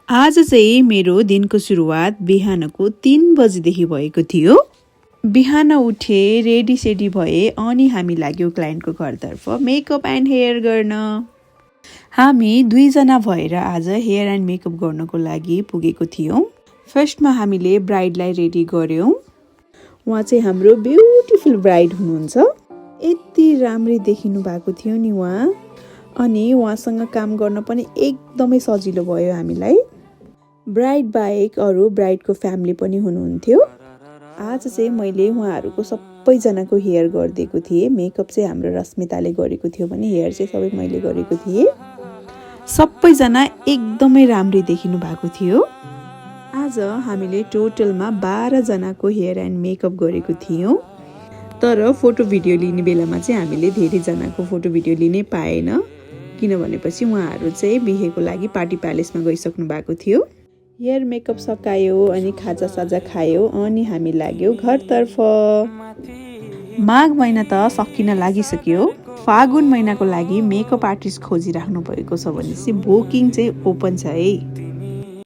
आज चाहिँ मेरो दिनको सुरुवात बिहानको 3 बजेदेखि भएको थियो। बिहान उठे, रेडी सेडी भए अनि हामी लाग्यौं क्लाइन्टको घरतर्फ मेकअप एन्ड हेयर गर्न। हामी 2 जना भएर आज हेयर एन्ड मेकअप गर्नको लागि पुगेको थियौं। फर्स्टमा हामीले ब्राइडलाई रेडी गर्यौं। उहाँ चाहिँ हाम्रो ब्युटिफुल ब्राइड हुनुहुन्छ। यति राम्रै देखिनु भएको थियो नि उहाँ। अनि उहाँसँग काम गर्न पनि एकदमै सजिलो भयो हामीलाई। ब्राइड बाहेक अरू ब्राइडको फ्यामिली पनि हुनुहुन्थ्यो। आज चाहिँ मैले उहाँहरूको सबैजनाको हेयर गरिदिएको थिएँ। मेकअप चाहिँ हाम्रो रश्मिताले गरेको थियो भने हेयर चाहिँ सबै मैले गरेको थिएँ। सबैजना एकदमै राम्रै देखिनु भएको थियो। आज हामीले टोटलमा 12 जनाको हेयर एन्ड मेकअप गरेको थियौं। तर फोटो भिडियो लिने बेलामा चाहिँ हामीले धेरै जनाको फोटो भिडियो लिनै पाएन, किनभनेपछि उहाँहरू चाहिँ बिहेको लागि पार्टी प्यालेसमा गइसक्नु भएको थियो। हेयर मेकअप सकायो अनि खाजा साजा खायो अनि हामी लाग्यौं घरतर्फ। माघ महिना त सकिन लागिसक्यो। फागुन महिनाको लागि मेकअप आर्टिस्ट खोजिराख्नु भएको छ भने चाहिँ बुकिङ चाहिँ ओपन छ है।